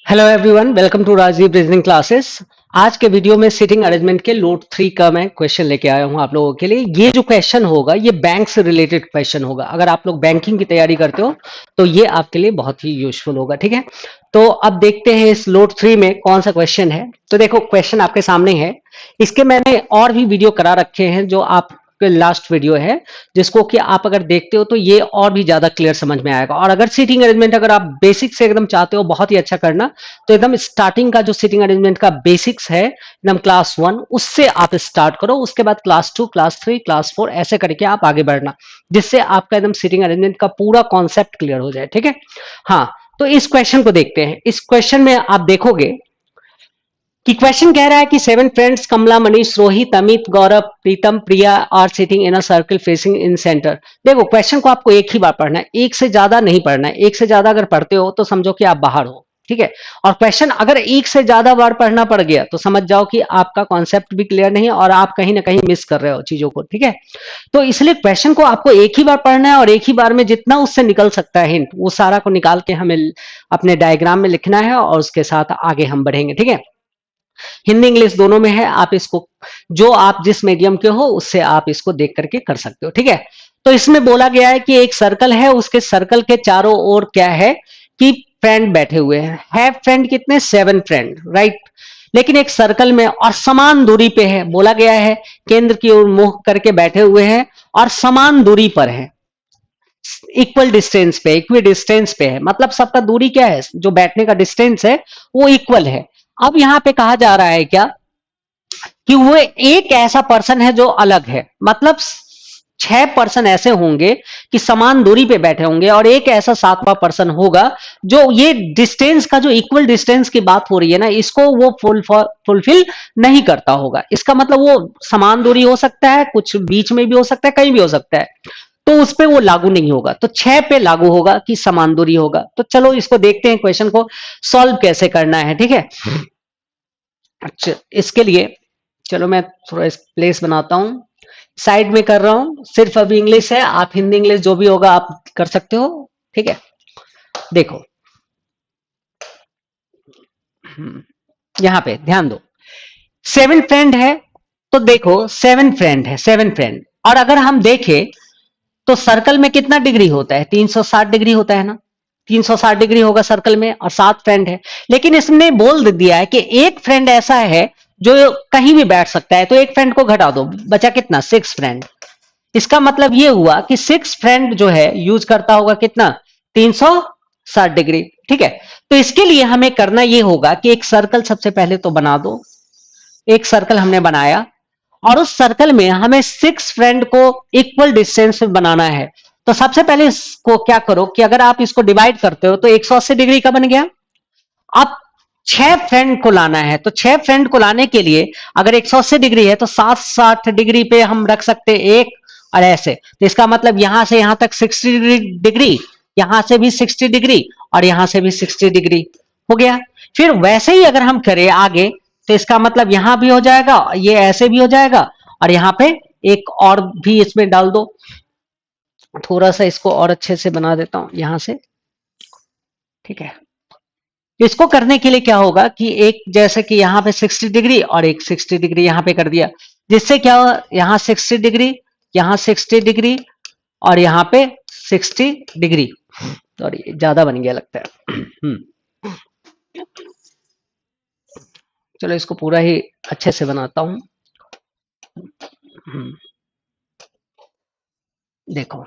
Hello everyone, welcome to Rajiv reasoning classes. आज के video में सिटिंग अरेंजमेंट के लोड 3 का मैं क्वेश्चन लेके आया हूं आप लोगों के लिए। ये जो क्वेश्चन होगा ये बैंक से रिलेटेड क्वेश्चन होगा। अगर आप लोग बैंकिंग की तैयारी करते हो तो ये आपके लिए बहुत ही यूजफुल होगा। ठीक है, तो अब देखते हैं इस लोड 3 में कौन सा क्वेश्चन है। तो देखो, क्वेश्चन आपके सामने है। इसके मैंने और भी वीडियो करा रखे हैं जो आप लास्ट वीडियो है, जिसको कि आप अगर देखते हो तो ये और भी ज्यादा क्लियर समझ में आएगा। और अगर सीटिंग अरेंजमेंट अगर आप बेसिक से एकदम चाहते हो बहुत ही अच्छा करना, तो एकदम स्टार्टिंग का जो सीटिंग अरेंजमेंट का बेसिक्स है एकदम क्लास 1 उससे आप स्टार्ट करो। उसके बाद क्लास 2, क्लास 3, क्लास 4 ऐसे करके आप आगे बढ़ना, जिससे आपका एकदम सीटिंग अरेंजमेंट का पूरा कॉन्सेप्ट क्लियर हो जाए। ठीक है, हाँ। तो इस क्वेश्चन को देखते हैं। इस क्वेश्चन में आप देखोगे कि क्वेश्चन कह रहा है कि 7 friends Kamala, Manish, Rohit, Amit, Gaurav, Pritam, Priya are sitting in a circle facing in centre. देखो, क्वेश्चन को आपको एक ही बार पढ़ना है, एक से ज्यादा नहीं पढ़ना है। एक से ज्यादा अगर पढ़ते हो तो समझो कि आप बाहर हो। ठीक है, और क्वेश्चन अगर एक से ज्यादा बार पढ़ना पड़ गया तो समझ जाओ कि आपका कॉन्सेप्ट भी क्लियर नहीं है और आप कहीं ना कहीं मिस कर रहे हो चीजों को। ठीक है, तो इसलिए क्वेश्चन को आपको एक ही बार पढ़ना है और एक ही बार में जितना उससे निकल सकता है हिंट, वो सारा को निकाल के हमें अपने डायग्राम में लिखना है और उसके साथ आगे हम बढ़ेंगे। ठीक है, हिंदी इंग्लिश दोनों में है। आप इसको जो आप जिस मीडियम के हो उससे आप इसको देख करके कर सकते हो। ठीक है, तो इसमें बोला गया है कि एक सर्कल है, उसके सर्कल के चारों ओर क्या है कि फ्रेंड बैठे हुए हैं। है फ्रेंड कितने? 7 फ्रेंड, राइट। लेकिन एक सर्कल में और समान दूरी पे है। बोला गया है केंद्र की ओर मुंह करके बैठे हुए हैं और समान दूरी पर है, इक्वल डिस्टेंस पे, इक्वी डिस्टेंस पे है। मतलब सबका दूरी क्या है, जो बैठने का डिस्टेंस है वो इक्वल है। अब यहां पे कहा जा रहा है क्या कि वो एक ऐसा पर्सन है जो अलग है। मतलब 6 पर्सन ऐसे होंगे कि समान दूरी पे बैठे होंगे और एक ऐसा 7वां पर्सन होगा जो ये डिस्टेंस का, जो इक्वल डिस्टेंस की बात हो रही है ना, इसको वो फुलफिल नहीं करता होगा। इसका मतलब वो समान दूरी हो सकता है, कुछ बीच में भी हो सकता है, कहीं भी हो सकता है, तो उस पे वो लागू नहीं होगा। तो 6 पे लागू होगा कि समान दूरी होगा। तो चलो इसको देखते हैं, क्वेश्चन को सॉल्व कैसे करना है। ठीक है, अच्छा, इसके लिए चलो मैं थोड़ा प्लेस बनाता हूं, साइड में कर रहा हूं। सिर्फ अभी इंग्लिश है, आप हिंदी इंग्लिश जो भी होगा आप कर सकते हो। ठीक है, देखो यहां पे ध्यान दो। 7 फ्रेंड है, तो देखो 7 फ्रेंड है, 7 फ्रेंड। और अगर हम देखें तो सर्कल में कितना डिग्री होता है? 360 डिग्री होता है ना। 360 डिग्री होगा सर्कल में, और 7 फ्रेंड है। लेकिन इसने बोल दिया है कि एक फ्रेंड ऐसा है जो कहीं भी बैठ सकता है, तो एक फ्रेंड को घटा दो, बचा कितना? 6 फ्रेंड। इसका मतलब ये हुआ कि 6 फ्रेंड जो है यूज करता होगा कितना? 360 डिग्री। ठीक है, तो इसके लिए हमें करना ये होगा कि एक सर्कल सबसे पहले तो बना दो। एक सर्कल हमने बनाया और उस सर्कल में हमें 6 फ्रेंड को इक्वल डिस्टेंस में बनाना है। तो सबसे पहले इसको क्या करो कि अगर आप इसको डिवाइड करते हो तो 180 डिग्री का बन गया। अब 6 फ्रेंड को लाना है, तो 6 फ्रेंड को लाने के लिए अगर 180 डिग्री है तो 60 डिग्री पे हम रख सकते हैं एक, और ऐसे। तो इसका मतलब यहां से यहां तक 60 डिग्री, यहां से भी 60 डिग्री और यहां से भी 60 डिग्री हो गया। फिर वैसे ही अगर हम करें आगे तो इसका मतलब यहां भी हो जाएगा, ये ऐसे भी हो जाएगा, और यहां पे एक और भी इसमें डाल दो। थोड़ा सा इसको और अच्छे से बना देता हूं यहां से। ठीक है, इसको करने के लिए क्या होगा कि एक, जैसे कि यहाँ पे 60 डिग्री और एक 60 डिग्री यहाँ पे कर दिया, जिससे क्या हुआ, यहाँ 60 डिग्री, यहाँ 60 डिग्री और यहाँ पे 60 डिग्री। सॉरी, ज्यादा बन गया लगता है। चलो इसको पूरा ही अच्छे से बनाता हूं। देखो,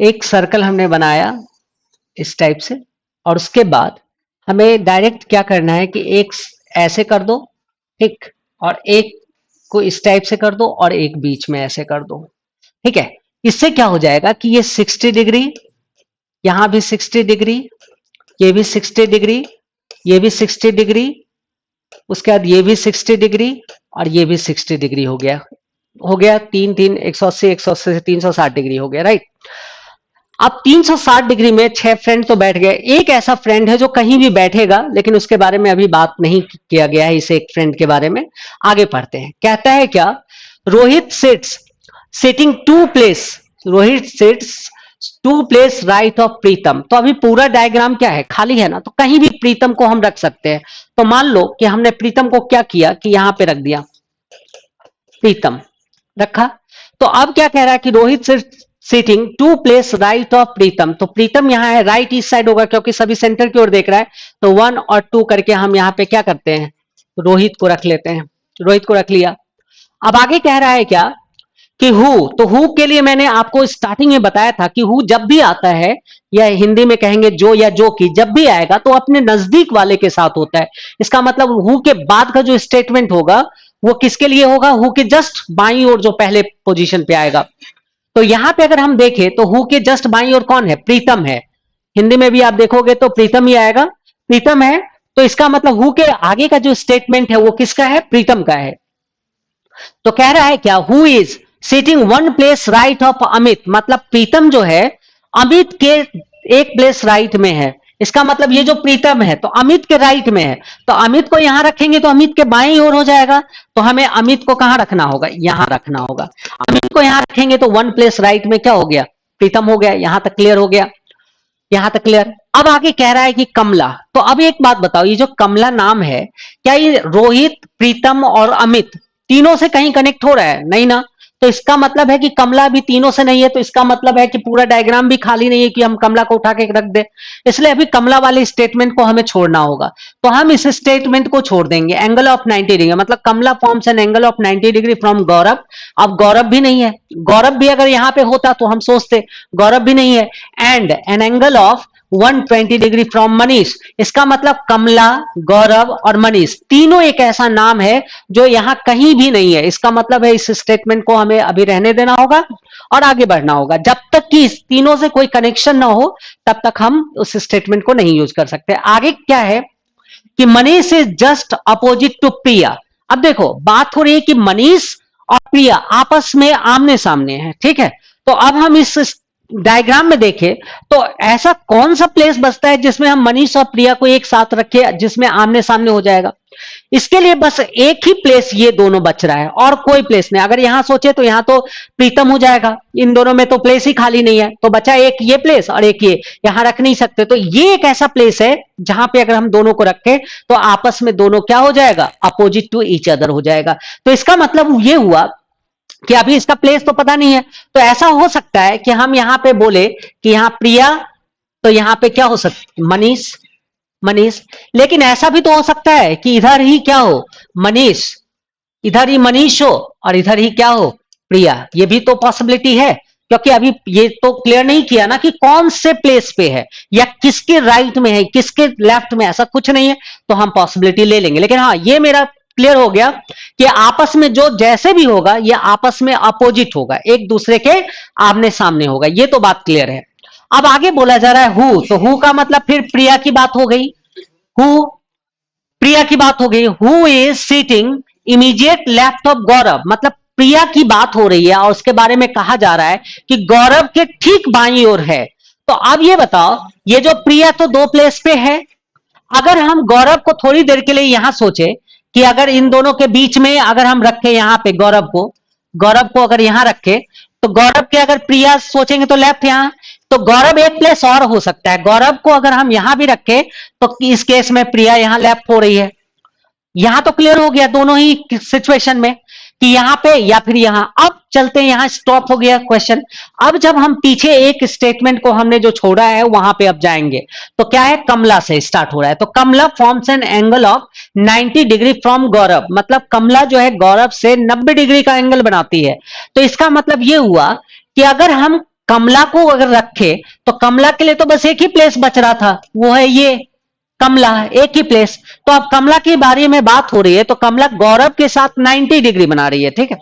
एक सर्कल हमने बनाया इस टाइप से, और उसके बाद हमें डायरेक्ट क्या करना है कि एक ऐसे कर दो, ठीक, और एक को इस टाइप से कर दो और एक बीच में ऐसे कर दो। ठीक है, इससे क्या हो जाएगा कि ये 60 डिग्री, यहां भी 60 डिग्री, ये भी 60 डिग्री, ये भी 60 डिग्री, उसके बाद ये भी 60 डिग्री और ये भी 60 डिग्री हो गया। हो गया 3 3 180, 180 से 360 डिग्री हो गया, राइट। अब 360 डिग्री में 6 फ्रेंड तो बैठ गए। एक ऐसा फ्रेंड है जो कहीं भी बैठेगा, लेकिन उसके बारे में अभी बात नहीं किया गया है। इस एक फ्रेंड के बारे में आगे पढ़ते हैं। कहता है क्या, Rohit sits sitting two place, Rohit sits two place right of Pritam. तो अभी पूरा डायग्राम क्या है, खाली है ना, तो कहीं भी प्रीतम को हम रख सकते हैं। तो मान लो कि हमने प्रीतम को क्या किया कि यहां पे रख दिया, प्रीतम रखा। तो अब क्या कह रहा है कि रोहित से sitting two place right of Pritam. तो प्रीतम यहां है, राइट ईस्ट साइड होगा क्योंकि सभी सेंटर की ओर देख रहा है। तो 1 और 2 करके हम यहां पे क्या करते हैं, रोहित को रख लेते हैं। रोहित को रख लिया। अब आगे कह रहा है क्या कि हु। तो हु के लिए मैंने आपको स्टार्टिंग में बताया था कि हु जब भी आता है, या हिंदी में कहेंगे जो या जो की, जब भी आएगा तो अपने नजदीक वाले के साथ होता है। इसका मतलब हु के बाद का जो स्टेटमेंट होगा वो किसके लिए होगा, हु के जस्ट बाईं ओर जो पहले पोजीशन पे आएगा। तो यहां पे अगर हम देखें तो हु के जस्ट बाईं ओर कौन है, प्रीतम है। हिंदी में भी आप देखोगे तो प्रीतम ही आएगा, प्रीतम है। तो इसका मतलब हु के आगे का जो स्टेटमेंट है वो किसका है, प्रीतम का है। तो कह रहा है क्या, who is sitting one place right of Amit. मतलब प्रीतम जो है अमित के एक प्लेस राइट में है। इसका मतलब ये जो प्रीतम है तो अमित के राइट में है। तो अमित को यहां रखेंगे तो अमित के बाईं ओर हो जाएगा। तो हमें अमित को कहां रखना होगा, यहां रखना होगा। अमित को यहां रखेंगे तो वन प्लेस राइट में क्या हो गया, प्रीतम हो गया। यहां तक क्लियर हो गया, यहां तक क्लियर। अब आगे कह रहा है कि कमला। तो अब एक बात बताओ, ये जो कमला नाम है, क्या ये रोहित, प्रीतम और अमित तीनों से कहीं कनेक्ट हो रहा है, नहीं ना। तो इसका मतलब है कि कमला भी तीनों से नहीं है। तो इसका मतलब है कि पूरा डायग्राम भी खाली नहीं है कि हम कमला को उठा के रख दे। इसलिए अभी कमला वाले स्टेटमेंट को हमें छोड़ना होगा। तो हम इस स्टेटमेंट को छोड़ देंगे। एंगल ऑफ 90 डिग्री, मतलब Kamala forms an angle of 90 degree from Gaurav. अब गौरव भी नहीं है, गौरव भी अगर यहां पे होता तो हम सोचते, गौरव भी नहीं है। And N angle of 120 degree from Manish. इसका मतलब कमला, गौरव और मनीष तीनों एक ऐसा नाम है जो यहां कहीं भी नहीं है। इसका मतलब है इस स्टेटमेंट को हमें अभी रहने देना होगा और आगे बढ़ना होगा। जब तक कि इस तीनों से कोई कनेक्शन ना हो तब तक हम उस स्टेटमेंट को नहीं यूज कर सकते। आगे क्या है कि Manish is just opposite to Priya. अब देखो बात हो रही है कि मनीष और प्रिया आपस में आमने सामने हैं, ठीक है। तो अब हम इस डायग्राम में देखें तो ऐसा कौन सा प्लेस बचता है जिसमें हम मनीष और प्रिया को एक साथ रखें, जिसमें आमने सामने हो जाएगा। इसके लिए बस एक ही प्लेस ये दोनों बच रहा है और कोई प्लेस नहीं। अगर यहां सोचे तो यहां तो प्रीतम हो जाएगा, इन दोनों में तो प्लेस ही खाली नहीं है। तो बचा एक ये प्लेस और एक ये, यहां रख नहीं सकते। तो ये एक ऐसा प्लेस है जहां पे अगर हम दोनों को रखें तो आपस में दोनों क्या हो जाएगा, अपोजिट टू ईच अदर हो जाएगा। तो इसका मतलब ये हुआ कि अभी इसका प्लेस तो पता नहीं है। तो ऐसा हो सकता है कि हम यहां पे बोले कि यहां प्रिया, तो यहां पे क्या हो सकता, मनीष, मनीष। लेकिन ऐसा भी तो हो सकता है कि इधर ही क्या हो, मनीष, इधर ही मनीष हो और इधर ही क्या हो, प्रिया। ये भी तो पॉसिबिलिटी है, क्योंकि अभी ये तो क्लियर नहीं किया ना कि कौन से प्लेस पे है या किसके राइट में है, किसके लेफ्ट में, ऐसा कुछ नहीं है। तो हम पॉसिबिलिटी ले लेंगे। लेकिन हाँ, ये मेरा क्लियर हो गया कि आपस में जो जैसे भी होगा ये आपस में अपोजिट होगा, एक दूसरे के आमने सामने होगा। ये तो बात क्लियर है। अब आगे बोला जा रहा है हु। तो हु का मतलब फिर प्रिया की बात हो गई, हु, प्रिया की बात हो गई। Who is sitting immediate left of Gaurav. मतलब प्रिया की बात हो रही है और उसके बारे में कहा जा रहा है कि गौरव के ठीक बाईं ओर है। तो अब ये बताओ, ये जो प्रिया तो दो प्लेस पे है। अगर हम गौरव को थोड़ी देर के लिए यहां सोचे कि अगर इन दोनों के बीच में अगर हम रखे यहां पे गौरव को, गौरव को अगर यहां रखे तो गौरव के अगर प्रिया सोचेंगे तो लेफ्ट यहां, तो गौरव एक प्लेस और हो सकता है। गौरव को अगर हम यहां भी रखे तो इस केस में प्रिया यहां लेफ्ट हो रही है। यहां तो क्लियर हो गया दोनों ही सिचुएशन में कि यहां पे या फिर यहां। अब चलते हैं, यहां स्टॉप हो गया क्वेश्चन। अब जब हम पीछे एक स्टेटमेंट को हमने जो छोड़ा है वहां पे अब जाएंगे। तो क्या है, कमला से स्टार्ट हो रहा है। तो Kamala forms an angle of 90 degree from Gaurav. मतलब कमला जो है गौरव से 90 डिग्री का एंगल बनाती है। तो इसका मतलब ये हुआ कि अगर हम कमला को अगर रखे तो कमला के लिए तो बस एक ही प्लेस बच रहा था, वो है ये कमला, एक ही प्लेस। तो अब कमला के बारे में बात हो रही है तो कमला गौरव के साथ 90 डिग्री बना रही है, ठीक है।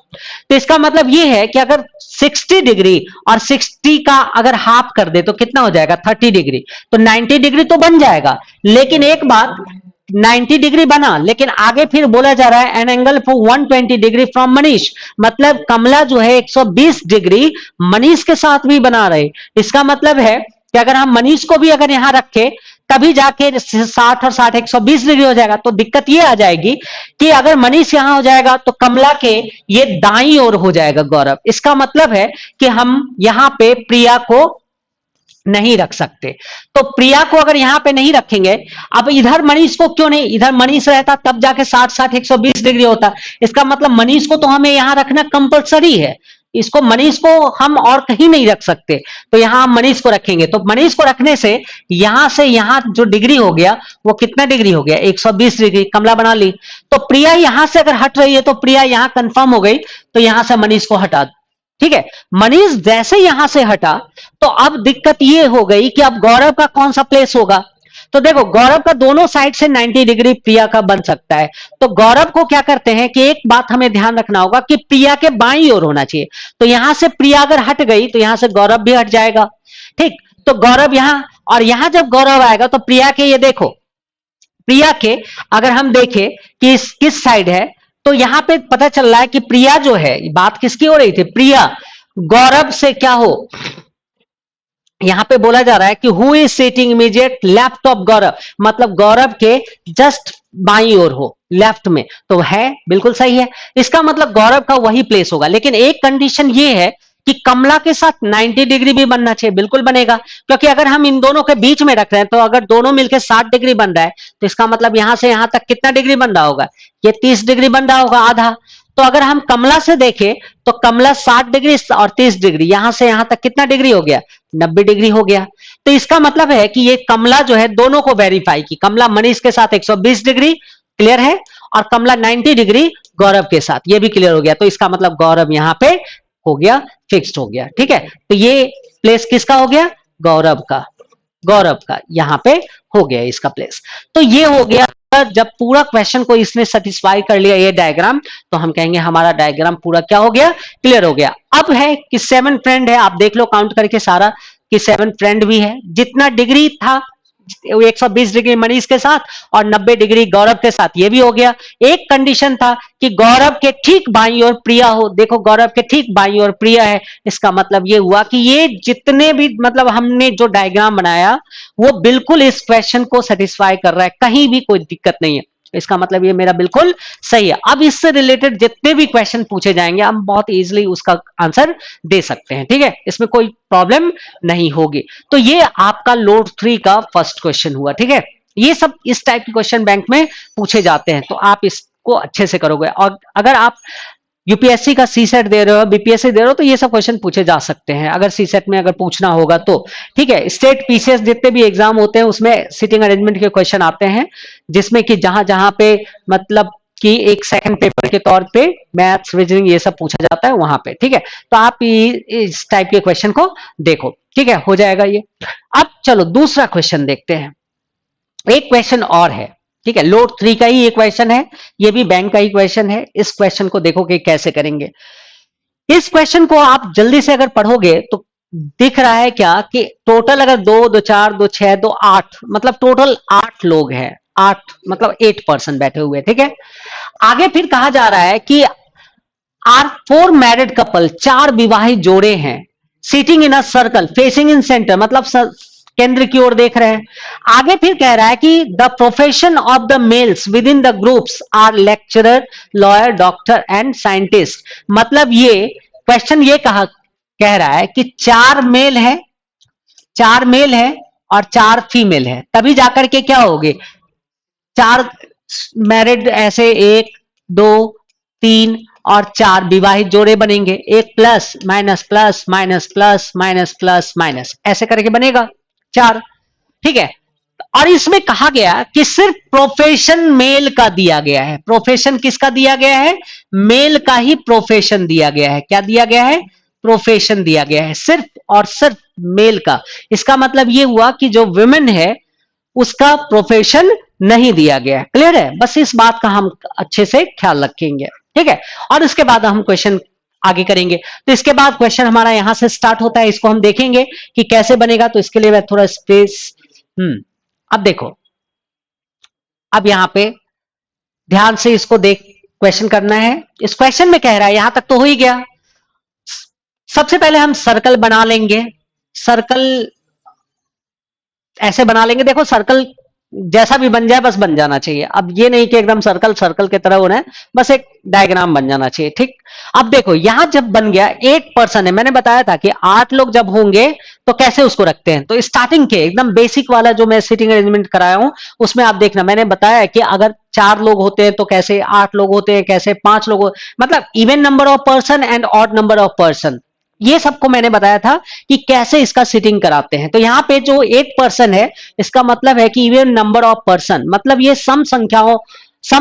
तो इसका मतलब ये है कि अगर 60 डिग्री और 60 का अगर हाफ कर दे तो कितना हो जाएगा, 30 डिग्री। तो 90 डिग्री तो बन जाएगा। लेकिन एक बात, 90 डिग्री बना, लेकिन आगे फिर बोला जा रहा है an angle for 120 degree from Manish. मतलब कमला जो है 120 डिग्री मनीष के साथ भी बना रहे। इसका मतलब है कि अगर हम मनीष को भी अगर यहां रखे कभी जाके 60 और 60 120 डिग्री हो जाएगा। तो दिक्कत ये आ जाएगी कि अगर मनीष यहां हो जाएगा तो कमला के ये दाईं ओर हो जाएगा गौरव। इसका मतलब है कि हम यहां पे प्रिया को नहीं रख सकते। तो प्रिया को अगर यहां पे नहीं रखेंगे, अब इधर मनीष को क्यों नहीं, इधर मनीष रहता तब जाके 60-60 120 डिग्री होता। इसका मतलब मनीष को तो हमें यहां रखना कंपलसरी है, इसको मनीष को हम और कहीं नहीं रख सकते, तो यहां हम मनीष को रखेंगे। तो मनीष को रखने से यहां जो डिग्री हो गया वो कितना डिग्री हो गया, 120 डिग्री। कमला बना ली। तो प्रिया यहां से अगर हट रही है तो प्रिया यहां कंफर्म हो गई, तो यहां से मनीष को हटा। ठीक है, मनीष जैसे यहां से हटा, तो अब दिक्कत ये हो गई कि अब गौरव का कौन सा प्लेस होगा। तो देखो गौरव का दोनों साइड से 90 डिग्री प्रिया का बन सकता है। तो गौरव को क्या करते हैं कि एक बात हमें ध्यान रखना होगा कि प्रिया के बाईं ओर होना चाहिए। तो यहां से प्रिया अगर हट गई तो यहां से गौरव भी हट जाएगा। ठीक, तो गौरव यहां, और यहां जब गौरव आएगा तो प्रिया के, ये देखो प्रिया के अगर हम देखें कि किस साइड है, तो यहां पे पता चल रहा है कि प्रिया जो है, बात किसकी हो रही थी, प्रिया गौरव से क्या हो, यहां पे बोला जा रहा है कि who is sitting immediate left of Gaurav, मतलब गौरव के जस्ट बाईं ओर हो, लेफ्ट में। तो है, बिल्कुल सही है, इसका मतलब गौरव का वही प्लेस होगा। लेकिन एक कंडीशन ये है कि कमला के साथ 90 डिग्री भी बनना चाहिए। बिल्कुल बनेगा, क्योंकि अगर हम इन दोनों के बीच में रख रहे हैं तो अगर दोनों मिलकर 60 डिग्री बन रहा है, तो इसका मतलब यहां से यहां तक कितना डिग्री बन रहा होगा, ये 30 डिग्री बन रहा होगा, आधा। तो अगर हम कमला से देखें तो कमला 60 डिग्री और 30 डिग्री, यहां से यहां तक कितना डिग्री हो गया, 90 डिग्री हो गया। तो इसका मतलब है कि ये कमला जो है दोनों को वेरीफाई की, कमला मनीष के साथ 120 डिग्री क्लियर है, और कमला 90 डिग्री गौरव के साथ, ये भी क्लियर हो गया। तो इसका मतलब गौरव यहां पे हो गया, फिक्स्ड हो गया। ठीक है, तो ये प्लेस किसका हो गया, गौरव का, गौरव का यहां पे हो गया इसका प्लेस। तो ये हो गया, जब पूरा क्वेश्चन को इसने सेटिस्फाई कर लिया ये डायग्राम, तो हम कहेंगे हमारा डायग्राम पूरा क्या हो गया, क्लियर हो गया। अब है कि 7 फ्रेंड है, आप देख लो काउंट करके सारा कि 7 फ्रेंड भी है, जितना डिग्री था 120 डिग्री मनीष के साथ और 90 डिग्री गौरव के साथ, ये भी हो गया। एक कंडीशन था कि गौरव के ठीक बाईं ओर प्रिया हो, देखो गौरव के ठीक बाईं ओर प्रिया है, इसका मतलब ये हुआ कि ये जितने भी मतलब हमने जो डायग्राम बनाया वो बिल्कुल इस क्वेश्चन को सेटिस्फाई कर रहा है, कहीं भी कोई दिक्कत नहीं है, इसका मतलब ये मेरा बिल्कुल सही है। अब इससे रिलेटेड जितने भी क्वेश्चन पूछे जाएंगे हम बहुत इजीली उसका आंसर दे सकते हैं। ठीक है, इसमें कोई प्रॉब्लम नहीं होगी। तो ये आपका लोड 3 का फर्स्ट क्वेश्चन हुआ। ठीक है, ये सब इस टाइप के क्वेश्चन बैंक में पूछे जाते हैं, तो आप इसको अच्छे से करोगे। और अगर आप यूपीएससी का सी सेट दे रहे हो, बीपीएससी दे रहे हो, तो ये सब क्वेश्चन पूछे जा सकते हैं अगर सी सेट में अगर पूछना होगा तो। ठीक है, स्टेट पीसीएस जितने भी एग्जाम होते हैं उसमें सिटिंग अरेंजमेंट के क्वेश्चन आते हैं, जिसमें कि जहां जहां पे मतलब कि एक सेकंड पेपर के तौर पे मैथ्स रीजनिंग ये सब पूछा जाता है वहां पे। ठीक है, तो आप इस टाइप के क्वेश्चन को देखो। ठीक है, हो जाएगा ये। अब चलो दूसरा क्वेश्चन देखते हैं, एक क्वेश्चन और है। ठीक है, लोड 3 का ही एक क्वेश्चन है, ये भी बैंक का ही क्वेश्चन है। इस क्वेश्चन को देखो कि कैसे करेंगे। इस क्वेश्चन को आप जल्दी से अगर पढ़ोगे तो दिख रहा है क्या कि टोटल अगर 2 2 4 2 6 2 8 मतलब टोटल 8 लोग हैं, 8 मतलब 8 पर्सन बैठे हुए। ठीक है, आगे फिर कहा जा रहा है कि आर 4 मैरिड कपल, 4 विवाहित जोड़े हैं, sitting in a circle facing in centre, मतलब केंद्र की ओर देख रहे हैं। आगे फिर कह रहा है कि the profession of the males within the groups are lecturer, lawyer, doctor and scientist. मतलब ये क्वेश्चन ये कह रहा है कि 4 मेल है, 4 मेल है और 4 फीमेल है, तभी जाकर के क्या होगे, 4 मैरिड ऐसे 1 2 3 और 4 विवाहित जोड़े बनेंगे, एक plus minus plus minus plus minus plus minus ऐसे करके बनेगा 4। ठीक है, और इसमें कहा गया कि सिर्फ प्रोफेशन मेल का दिया गया है। प्रोफेशन किसका दिया गया है, मेल का ही प्रोफेशन दिया गया है। क्या दिया गया है, प्रोफेशन दिया गया है, सिर्फ और सिर्फ मेल का। इसका मतलब यह हुआ कि जो वुमेन है उसका प्रोफेशन नहीं दिया गया है। क्लियर है, बस इस बात का हम अच्छे से ख्याल रखेंगे। ठीक है, और इसके बाद हम क्वेश्चन आगे करेंगे। तो इसके बाद क्वेश्चन हमारा यहां से स्टार्ट होता है, इसको हम देखेंगे कि कैसे बनेगा। तो इसके लिए मैं थोड़ा स्पेस अब देखो, अब यहां पे ध्यान से इसको देख क्वेश्चन करना है। इस क्वेश्चन में कह रहा है, यहां तक तो हो ही गया। सबसे पहले हम सर्कल बना लेंगे। सर्कल ऐसे बना लेंगे, देखो सर्कल जैसा भी बन जाए बस बन जाना चाहिए। अब ये नहीं कि एकदम सर्कल सर्कल की तरह होना है, बस एक डायग्राम बन जाना चाहिए। ठीक, अब देखो यहां जब बन गया 8 पर्सन है, मैंने बताया था कि 8 लोग जब होंगे तो कैसे उसको रखते हैं? तो स्टार्टिंग के एकदम बेसिक वाला जो मैं सिटिंग अरेंजमेंट कराया हूं उसमें आप देखना, मैंने बताया कि अगर 4 लोग होते हैं तो कैसे, 8 लोग होते हैं कैसे, 5 लोग मतलब even number of person and odd number of person, ये सबको मैंने बताया था कि कैसे इसका सिटिंग कराते हैं। तो यहाँ पे जो 8 पर्सन है इसका मतलब है कि इवन नंबर ऑफ पर्सन, मतलब ये सम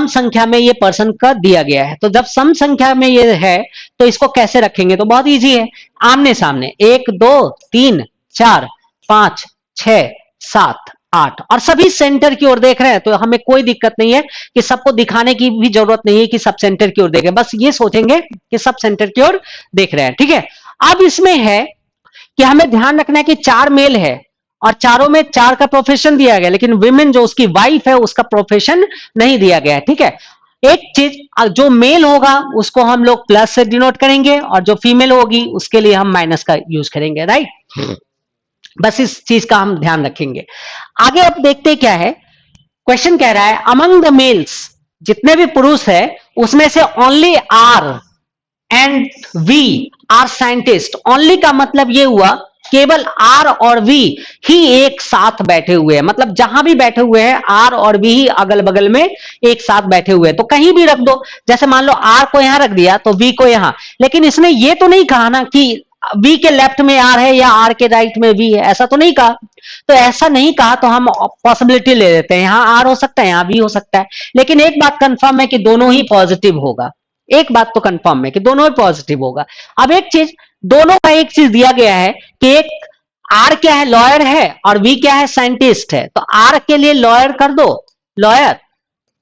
संख्या में ये पर्सन का दिया गया है। तो जब सम संख्या में ये है तो इसको कैसे रखेंगे? तो बहुत इजी है, आमने सामने 1 2 3 4 5 6 7 8 और सभी सेंटर की ओर देख रहे हैं, तो हमें कोई दिक्कत नहीं है कि सबको दिखाने की भी जरूरत नहीं है कि सब सेंटर की ओर देखें, बस ये सोचेंगे कि सब सेंटर की ओर देख रहे हैं। ठीक है, अब इसमें है कि हमें ध्यान रखना है कि 4 मेल है और चारों में 4 का प्रोफेशन दिया गया, लेकिन विमेन जो उसकी वाइफ है उसका प्रोफेशन नहीं दिया गया है। ठीक है, एक चीज, जो मेल होगा उसको हम लोग प्लस से डिनोट करेंगे और जो फीमेल होगी उसके लिए हम माइनस का यूज करेंगे, राइट। बस इस चीज का हम ध्यान रखेंगे। आगे अब देखते हैं क्या है, क्वेश्चन कह रहा है अमंग द मेल्स, जितने भी पुरुष है उसमें से only R and V are scientist. Only का मतलब ये हुआ केवल आर और वी ही एक साथ बैठे हुए हैं, मतलब जहां भी बैठे हुए हैं आर और वी ही अगल बगल में एक साथ बैठे हुए हैं। तो कहीं भी रख दो, जैसे मान लो आर को यहां रख दिया तो वी को यहां, लेकिन इसने ये तो नहीं कहा ना कि वी के लेफ्ट में आर है या आर के राइट में वी है, ऐसा तो नहीं कहा। तो ऐसा नहीं कहा तो हम पॉसिबिलिटी ले लेते हैं, यहां आर हो सकता है यहां वी हो सकता है, लेकिन एक बात कंफर्म है कि दोनों ही पॉजिटिव होगा। एक बात तो कंफर्म है कि दोनों ही पॉजिटिव होगा। अब एक चीज, दोनों का एक चीज दिया गया है कि एक आर क्या है, लॉयर है, और वी क्या है, साइंटिस्ट है। तो आर के लिए लॉयर कर दो, लॉयर,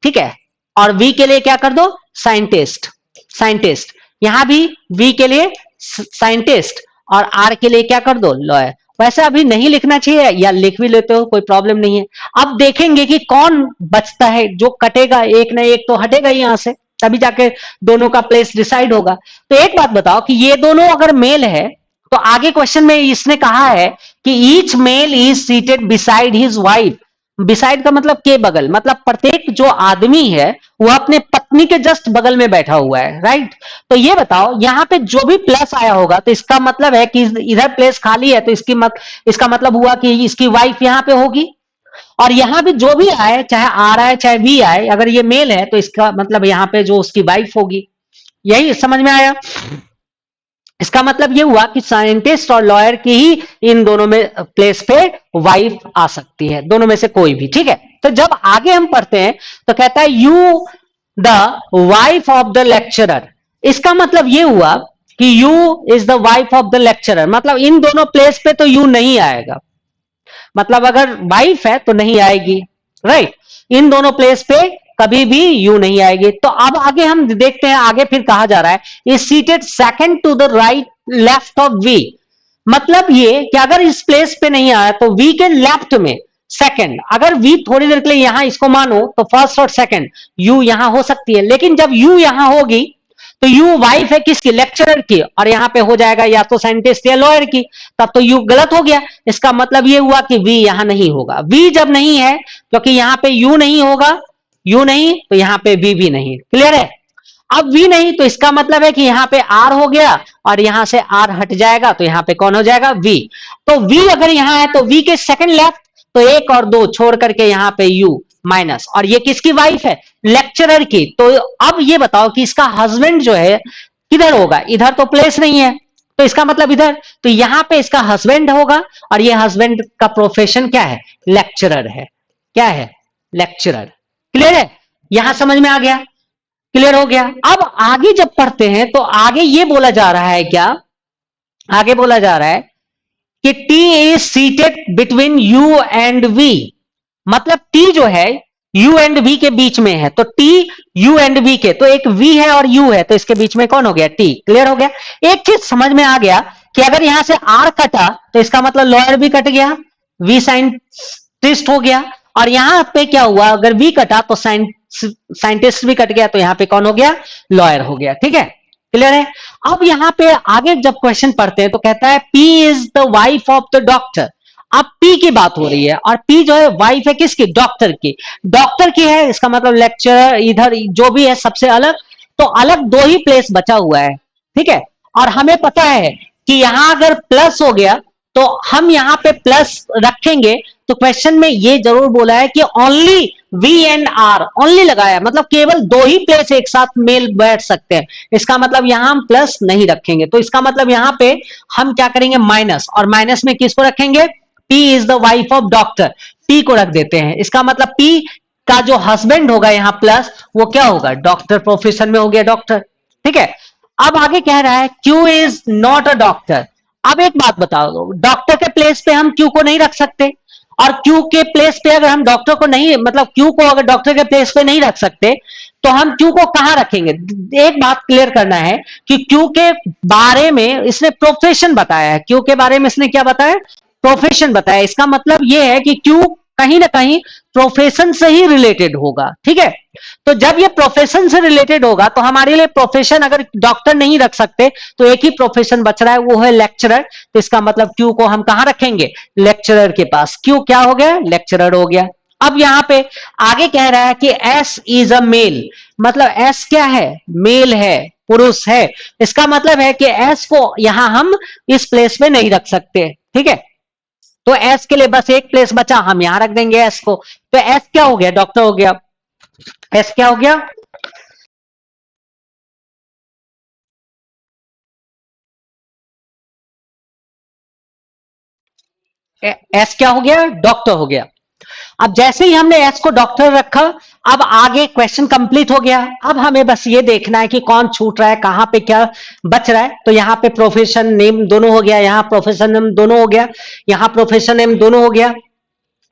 ठीक है, और वी के लिए क्या कर दो, साइंटिस्ट। साइंटिस्ट यहां भी वी के लिए साइंटिस्ट और आर के लिए क्या कर दो, लॉयर। वैसे अभी नहीं लिखना चाहिए या लिख भी लेते हो कोई प्रॉब्लम नहीं है। अब देखेंगे कि कौन बचता है, जो कटेगा एक ना एक तो हटेगा ही यहां से, तभी जाके दोनों का प्लेस डिसाइड होगा। तो एक बात बताओ कि ये दोनों अगर मेल है तो आगे क्वेश्चन में इसने कहा है कि each male is seated beside his wife. Beside का मतलब के बगल, मतलब प्रत्येक जो आदमी है वह अपने पत्नी के जस्ट बगल में बैठा हुआ है, राइट। तो ये बताओ यहां पे जो भी प्लस आया होगा तो इसका मतलब है कि इधर प्लेस खाली है, तो इसका मतलब हुआ कि इसकी वाइफ यहां पे होगी। और यहां भी जो भी आए, चाहे आर आए चाहे वी आए, अगर ये मेल है तो इसका मतलब यहां पे जो उसकी वाइफ होगी। यही समझ में आया? इसका मतलब ये हुआ कि साइंटिस्ट और लॉयर की ही इन दोनों में प्लेस पे वाइफ आ सकती है, दोनों में से कोई भी। ठीक है, तो जब आगे हम पढ़ते हैं तो कहता है you the wife of the lecturer. इसका मतलब ये हुआ कि you is the wife of the lecturer, मतलब इन दोनों प्लेस पे तो यू नहीं आएगा, मतलब अगर वाइफ है तो नहीं आएगी, राइट। इन दोनों प्लेस पे कभी भी यू नहीं आएगी। तो अब आगे हम देखते हैं, आगे फिर कहा जा रहा है is seated second to the right left of V. मतलब ये कि अगर इस प्लेस पे नहीं आया तो वी के लेफ्ट में सेकंड, अगर वी थोड़ी देर के लिए यहां इसको मानो तो फर्स्ट और सेकंड यू यहां हो सकती है, लेकिन जब यू यहां होगी तो यू वाइफ है किसकी, लेक्चरर की, और यहां पे हो जाएगा या तो साइंटिस्ट या लॉयर की, तब तो यू गलत हो गया। इसका मतलब ये हुआ कि वी यहां नहीं होगा। वी जब नहीं है क्योंकि यहां पे यू नहीं होगा, यू नहीं तो यहां पे वी भी नहीं। क्लियर है? अब वी नहीं तो इसका मतलब है कि यहां पे आर हो गया और यहां से आर हट जाएगा तो यहां पे कौन हो जाएगा, वी। तो वी अगर यहां है तो वी के सेकंड लेफ्ट, तो 1 और 2 छोड़ करके यहां पे यू माइनस, और ये किसकी वाइफ है, लेक्चरर की। तो अब ये बताओ कि इसका हस्बैंड जो है किधर होगा, इधर तो प्लेस नहीं है तो इसका मतलब इधर, तो यहां पे इसका हस्बैंड होगा और ये हस्बैंड का प्रोफेशन क्या है, लेक्चरर है। क्या है, लेक्चरर। क्लियर है? यहां समझ में आ गया, क्लियर हो गया। अब आगे जब पढ़ते हैं तो आगे ये बोला जा रहा है, क्या आगे बोला जा रहा है कि T is seated between U and V. मतलब टी जो है यू एंड वी के बीच में है, तो टी यू एंड वी के, तो एक वी है और यू है तो इसके बीच में कौन हो गया, टी। क्लियर हो गया? एक चीज समझ में आ गया कि अगर यहां से आर कटा तो इसका मतलब लॉयर भी कट गया, वी साइंटिस्ट हो गया, और यहां पे क्या हुआ, अगर वी कटा तो साइंटिस्ट भी कट गया, तो यहां पे कौन हो गया, लॉयर हो गया। ठीक है, क्लियर है? अब यहां पे आगे जब क्वेश्चन पढ़ते हैं तो कहता है P is the wife of the doctor. अब पी की बात हो रही है और पी जो है वाइफ है किसकी, डॉक्टर की। डॉक्टर की है, इसका मतलब लेक्चरर इधर जो भी है सबसे अलग, तो अलग 2 ही प्लेस बचा हुआ है। ठीक है, और हमें पता है कि यहां अगर प्लस हो गया तो हम यहाँ पे प्लस रखेंगे, तो क्वेश्चन में ये जरूर बोला है कि only V and R, only लगाया मतलब केवल दो ही प्लेस एक साथ मेल बैठ सकते हैं, इसका मतलब यहां हम प्लस नहीं रखेंगे। तो इसका मतलब यहां पे हम क्या करेंगे, माइनस, और माइनस में किसको रखेंगे, P is the wife of doctor, P को रख देते हैं। इसका मतलब पी का जो हस्बैंड होगा यहां प्लस, वो क्या होगा, डॉक्टर, प्रोफेशन में हो गया डॉक्टर। ठीक है, अब आगे कह रहा है Q is not a doctor. अब एक बात बताओ दो, डॉक्टर के प्लेस पे हम क्यू को नहीं रख सकते, और क्यू के प्लेस पे अगर हम डॉक्टर को नहीं, मतलब क्यू को अगर डॉक्टर के प्लेस पे नहीं रख सकते, तो हम क्यू को कहां रखेंगे। एक बात क्लियर करना है कि क्यू के बारे में इसने प्रोफेशन बताया है, क्यू के बारे में इसने क्या बताया, प्रोफेशन बताया। इसका मतलब यह है कि क्यू कहीं ना कहीं प्रोफेशन से ही रिलेटेड होगा। ठीक है, तो जब ये प्रोफेशन से रिलेटेड होगा तो हमारे लिए प्रोफेशन, अगर डॉक्टर नहीं रख सकते तो एक ही प्रोफेशन बच रहा है, वो है लेक्चरर। तो इसका मतलब क्यू को हम कहां रखेंगे, लेक्चरर के पास। क्यू क्या हो गया, लेक्चरर हो गया। अब यहां पे आगे कह रहा है कि एस इज अ मेल, मतलब एस क्या है, मेल है, पुरुष है। इसका मतलब है कि एस को यहां हम इस प्लेस में नहीं रख सकते। ठीक है, तो एस के लिए बस एक प्लेस बचा, हम यहां रख देंगे एस को। तो एस क्या हो गया, डॉक्टर हो गया। एस क्या हो गया, एस क्या हो गया, डॉक्टर हो गया। अब जैसे ही हमने एस को डॉक्टर रखा, अब आगे क्वेश्चन कंप्लीट हो गया। अब हमें बस ये देखना है कि कौन छूट रहा है, कहां पे क्या बच रहा है। तो यहाँ पे प्रोफेशन नेम दोनों हो गया, यहाँ प्रोफेशन नेम दोनों हो गया, यहाँ प्रोफेशन नेम दोनों हो गया,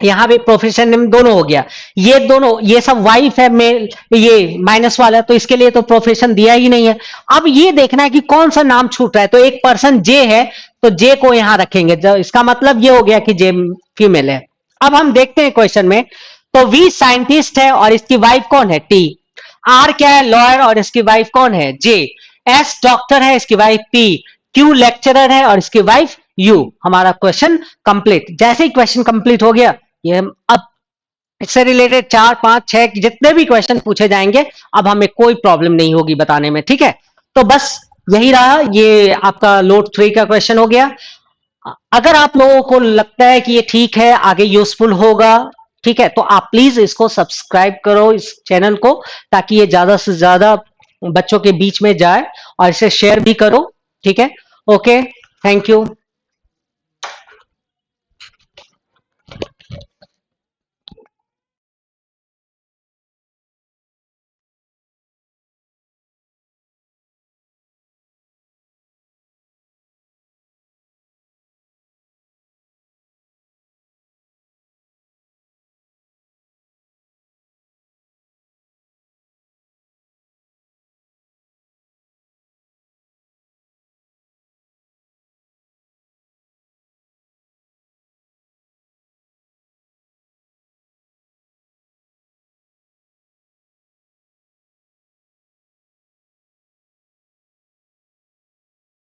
यहाँ भी प्रोफेशन नेम दोनों हो गया। ये दोनों, ये सब वाइफ है, मेल, ये माइनस वाला, तो इसके लिए तो प्रोफेशन दिया ही नहीं है। अब ये देखना है कि कौन सा नाम छूट रहा है। तो एक पर्सन जे है, तो जे को यहां रखेंगे। इसका मतलब ये हो गया कि जे फीमेल है। अब हम देखते हैं क्वेश्चन में, तो वी साइंटिस्ट है और इसकी वाइफ कौन है, टी। आर क्या है, लॉयर, और इसकी वाइफ कौन है, जे। एस डॉक्टर है, इसकी वाइफ पी। क्यू लेक्चरर है और इसकी वाइफ यू। हमारा क्वेश्चन कंप्लीट। जैसे ही क्वेश्चन कंप्लीट हो गया, ये अब इससे रिलेटेड 4 5 6 जितने भी क्वेश्चन पूछे जाएंगे, अब हमें कोई प्रॉब्लम नहीं होगी बताने में। ठीक है, तो बस यही रहा, ये आपका लोड 3 का क्वेश्चन हो गया। अगर आप लोगों को लगता है कि ये ठीक है, आगे यूजफुल होगा, ठीक है, तो आप प्लीज इसको सब्सक्राइब करो, इस चैनल को, ताकि ये ज्यादा से ज्यादा बच्चों के बीच में जाए, और इसे शेयर भी करो। ठीक है, ओके, थैंक यू।